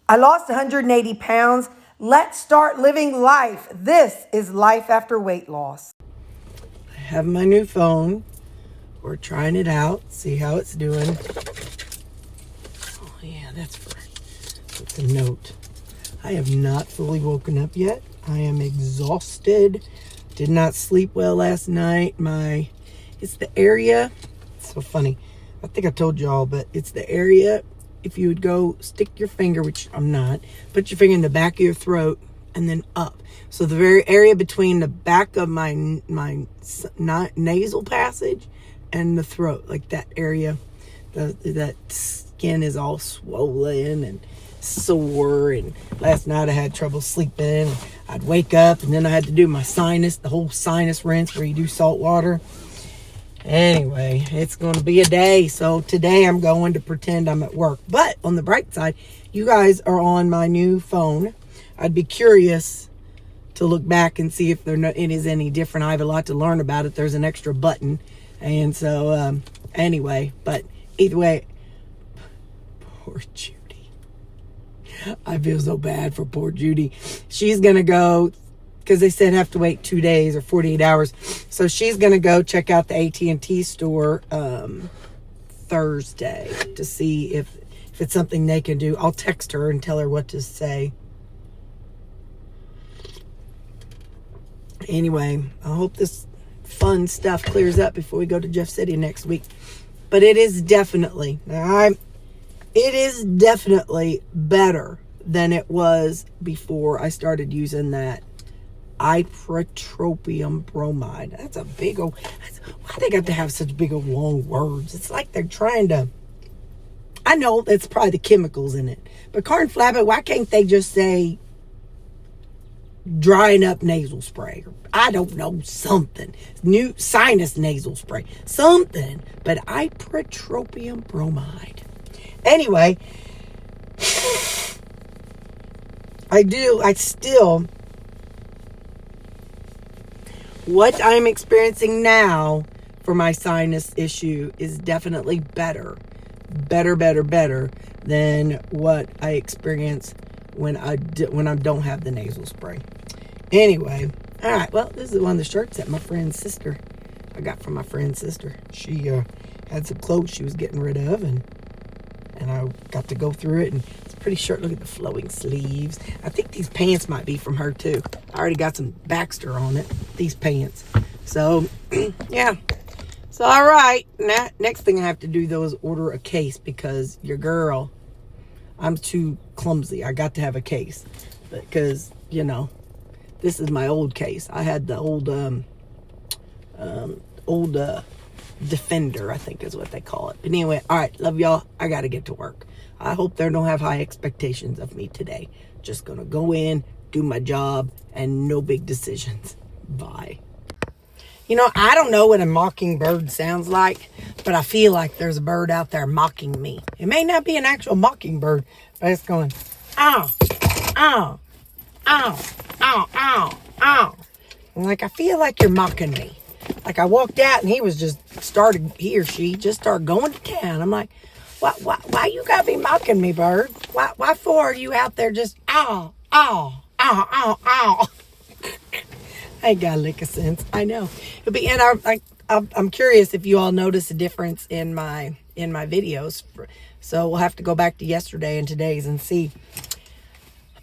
I lost 180 pounds. Let's start living life. This is life after weight loss. I have my new phone. We're trying it out, see how it's doing. Oh yeah, that's a note. I have not fully woken up yet. I am exhausted. Did not sleep well last night. It's the area. It's so funny. I think I told y'all, but it's the area. If you would go stick your finger, which I'm not, put your finger in the back of your throat and then up. So the very area between the back of my nasal passage and the throat, like that area, that skin is all swollen and sore. And last night I had trouble sleeping. I'd wake up and then I had to do my the whole sinus rinse where you do salt water. Anyway, it's going to be a day. So today I'm going to pretend I'm at work. But on the bright side, you guys are on my new phone. I'd be curious to look back and see if it is any different. I have a lot to learn about it. There's an extra button. And so, anyway, but either way, poor Judy. I feel so bad for poor Judy. She's going to go, because they said have to wait 2 days or 48 hours. So she's going to go check out the AT&T store Thursday to see if it's something they can do. I'll text her and tell her what to say. Anyway, I hope this fun stuff clears up before we go to Jeff City next week. But it is definitely, better than it was before I started using that ipratropium bromide. That's a big old, why they got to have such big old long words? It's like they're trying to, I know it's probably the chemicals in it, but corn flabber, why can't they just say drying up nasal spray? I don't know, something. New sinus nasal spray. Something. But ipratropium bromide. Anyway, what I'm experiencing now for my sinus issue is definitely better than what I experience when I don't have the nasal spray. Anyway, all right, well, this is one of the shirts that I got from my friend's sister. She had some clothes she was getting rid of, and I got to go through it, and it's a pretty shirt. Look at the flowing sleeves. I think these pants might be from her too. I already got some Baxter on it, these pants. So, yeah. So, all right. Now, next thing I have to do, though, is order a case, because your girl, I'm too clumsy. I got to have a case because, this is my old case. I had the old Defender, I think is what they call it. But anyway, all right, love y'all. I got to get to work. I hope they don't have high expectations of me today. Just going to go in, do my job, and no big decisions. Bye. I don't know what a mockingbird sounds like, but I feel like there's a bird out there mocking me. It may not be an actual mockingbird, but it's going, ow, ow, ow, ow, ow, ow. I'm like, I feel like you're mocking me. Like I walked out and he or she just started going to town. I'm like, why you gotta be mocking me, bird? Why for are you out there just, ow, ow, ow, ow, ow. I ain't got a lick of sense. I know. I'm curious if you all notice a difference in my videos. So we'll have to go back to yesterday and today's and see.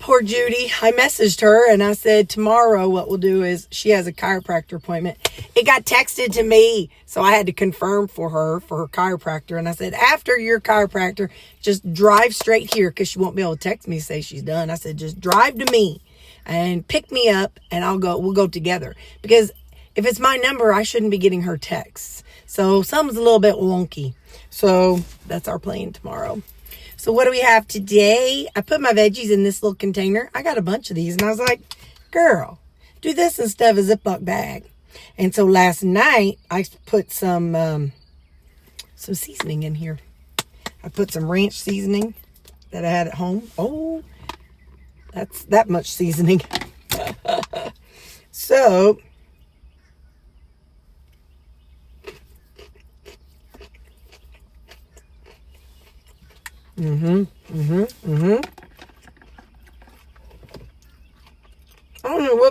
Poor Judy. I messaged her and I said tomorrow what we'll do is she has a chiropractor appointment. It got texted to me, so I had to confirm for her chiropractor. And I said, after your chiropractor, just drive straight here, because she won't be able to text me and say she's done. I said, just drive to me and pick me up and we'll go together. Because if it's my number, I shouldn't be getting her texts. So something's a little bit wonky. So that's our plan tomorrow. So what do we have today? I put my veggies in this little container. I got a bunch of these, and I was like, girl, do this instead of a Ziploc bag. And so last night, I put some seasoning in here. I put some ranch seasoning that I had at home. Oh, that's that much seasoning. So,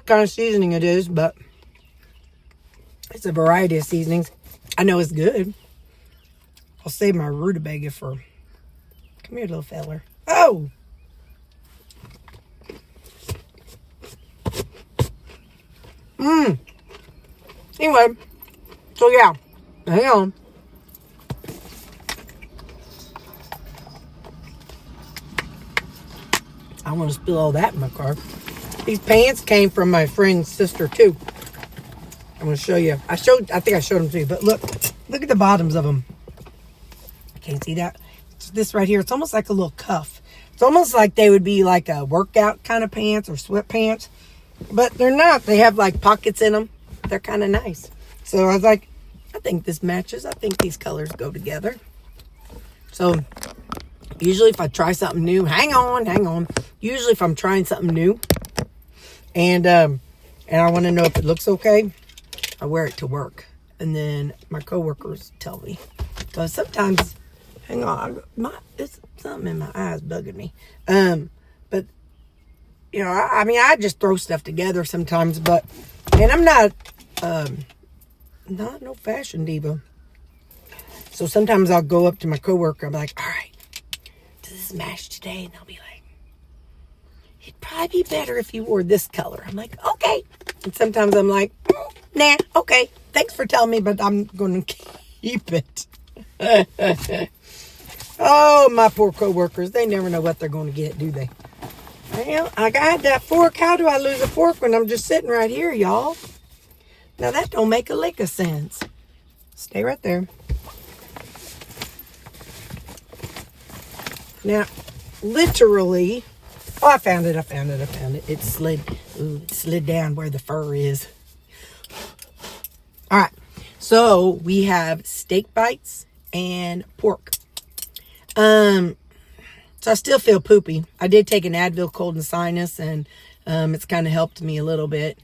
kind of seasoning it is, but it's a variety of seasonings. I know it's good. I'll save my rutabaga for... Come here, little feller. Oh! Anyway, so yeah, hang on. I want to spill all that in my car. These pants came from my friend's sister too. I'm going to show you. I think I showed them to you, but look at the bottoms of them. Can't see that? It's this right here. It's almost like a little cuff. It's almost like they would be like a workout kind of pants or sweatpants, but they're not. They have like pockets in them. They're kind of nice. So I was like, I think this matches. I think these colors go together. So usually if I try something new, hang on. Usually if I'm trying something new and I want to know if it looks okay, I wear it to work. And then my coworkers tell me. Because sometimes, hang on, it's something in my eyes bugging me. But, you know, I mean, I just throw stuff together sometimes, but, and I'm not no fashion diva. So sometimes I'll go up to my coworker, I'm like, all right, does this match today? And they'll be like, it'd probably be better if you wore this color. I'm like, okay. And sometimes I'm like, nah, okay. Thanks for telling me, but I'm going to keep it. Oh, my poor coworkers. They never know what they're going to get, do they? Well, I got that fork. How do I lose a fork when I'm just sitting right here, y'all? Now, that don't make a lick of sense. Stay right there. Now, literally... Oh, I found it. It slid. Ooh, it slid down where the fur is. All right. So, we have steak bites and pork. So I still feel poopy. I did take an Advil cold and sinus, and it's kind of helped me a little bit.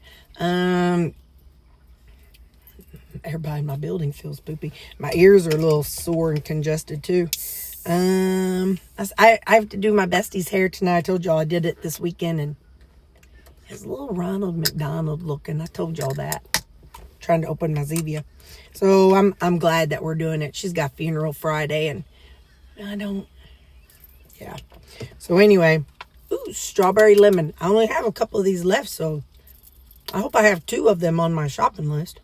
Everybody in my building feels poopy. My ears are a little sore and congested too. I have to do my bestie's hair tonight. I told y'all I did it this weekend, and it's a little Ronald McDonald looking. I told y'all that. Trying to open my Zevia. So I'm glad that we're doing it. She's got funeral Friday, and I don't. Yeah. So anyway, ooh, strawberry lemon. I only have a couple of these left, so I hope I have 2 of them on my shopping list.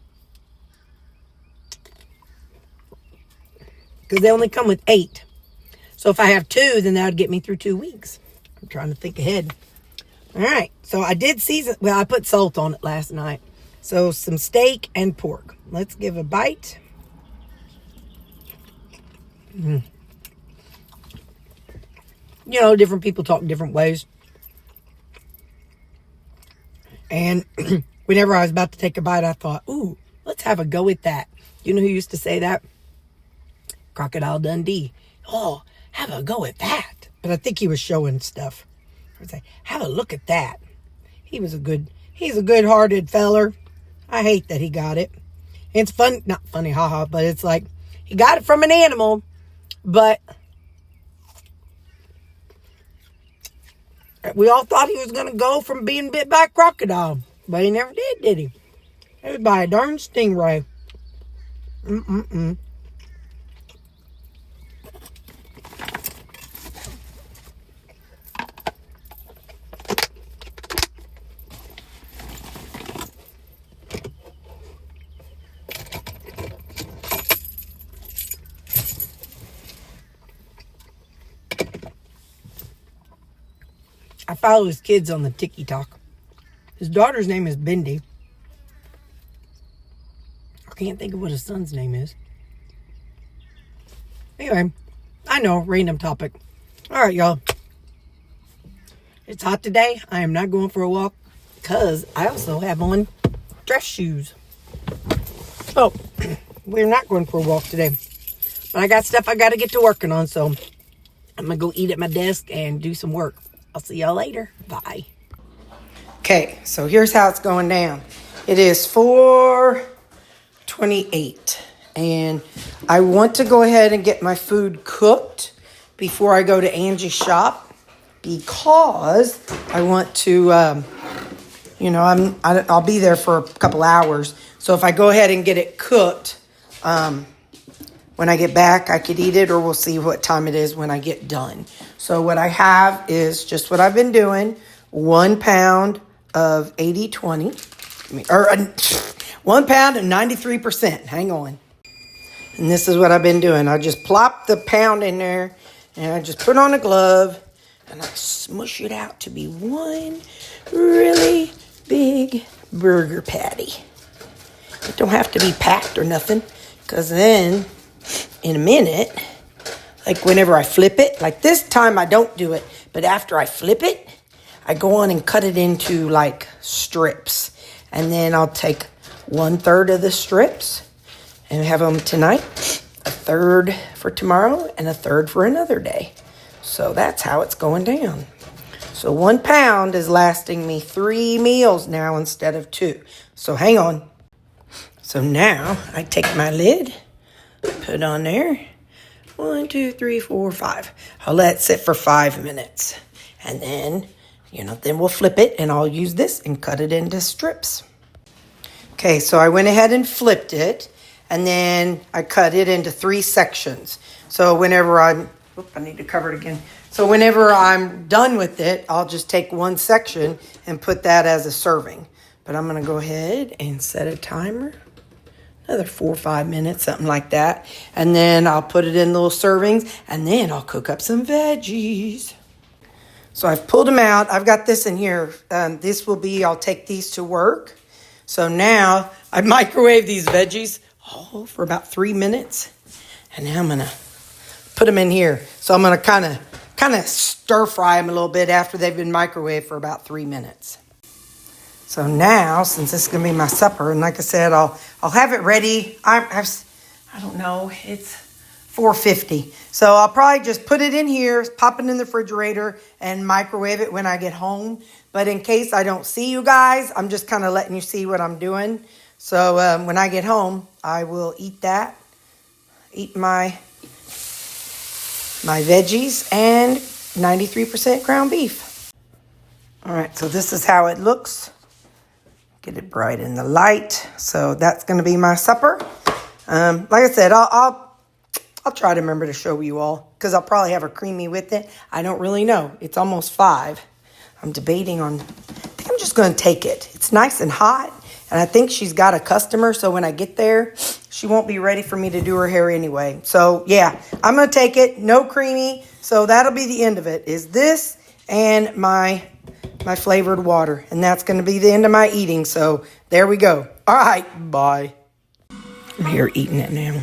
Because they only come with 8. So if I have 2, then that would get me through 2 weeks. I'm trying to think ahead. All right. So I did season. Well, I put salt on it last night. So some steak and pork. Let's give a bite. You know, different people talk different ways. And whenever I was about to take a bite, I thought, ooh, let's have a go with that. You know who used to say that? Crocodile Dundee. Oh, have a go at that. But I think he was showing stuff. I would say, have a look at that. He's a good-hearted feller. I hate that he got it. And it's fun, not funny, haha, but it's like, he got it from an animal, but we all thought he was going to go from being bit by a crocodile. But he never did he? It was by a darn stingray. I follow his kids on the TikTok. His daughter's name is Bendy. I can't think of what his son's name is. Anyway, I know, random topic. All right, y'all. It's hot today. I am not going for a walk because I also have on dress shoes. So, we're not going for a walk today. But I got stuff I got to get to working on, so I'm going to go eat at my desk and do some work. I'll see y'all later. Bye. Okay, so here's how it's going down. It is 4:28, and I want to go ahead and get my food cooked before I go to Angie's shop because I want to you know, I'll be there for a couple hours. So if I go ahead and get it cooked, when I get back, I could eat it, or we'll see what time it is when I get done. So what I have is just what I've been doing. 1 pound of 80-20, or 1 pound of 93%. Hang on. And this is what I've been doing. I just plop the pound in there, and I just put on a glove, and I smush it out to be one really big burger patty. It don't have to be packed or nothing, because then in a minute, like whenever I flip it, like this time I don't do it, but after I flip it, I go on and cut it into like strips. And then I'll take 1/3 of the strips and have them tonight, 1/3 for tomorrow, and 1/3 for another day. So that's how it's going down. So 1 pound is lasting me 3 meals now instead of 2. So hang on. So now I take my lid, put on there. 1, 2, 3, 4, 5. I'll let it sit for 5 minutes. And then, then we'll flip it, and I'll use this and cut it into strips. Okay, so I went ahead and flipped it, and then I cut it into 3 sections. So whenever I need to cover it again. So whenever I'm done with it, I'll just take 1 section and put that as a serving. But I'm going to go ahead and set a timer. Another 4 or 5 minutes, something like that. And then I'll put it in little servings, and then I'll cook up some veggies. So I've pulled them out. I've got this in here. I'll take these to work. So now I microwave these veggies for about 3 minutes. And now I'm going to put them in here. So I'm going to kind of stir fry them a little bit after they've been microwaved for about 3 minutes. So now, since this is going to be my supper, and like I said, I'll have it ready. I don't know, it's 4:50. So I'll probably just put it in here, pop it in the refrigerator, and microwave it when I get home. But in case I don't see you guys, I'm just kind of letting you see what I'm doing. So when I get home, I will eat that, eat my veggies, and 93% ground beef. All right, so this is how it looks. Get it bright in the light. So that's going to be my supper. Like I said, I'll try to remember to show you all, because I'll probably have a creamy with it. I don't really know. It's almost 5. I'm debating on, I think I'm just going to take it. It's nice and hot, and I think she's got a customer, so when I get there, she won't be ready for me to do her hair anyway. So yeah, I'm going to take it. No creamy. So that'll be the end of it, is this and my flavored water. And that's going to be the end of my eating. So there we go. All right, bye. I'm here eating it now.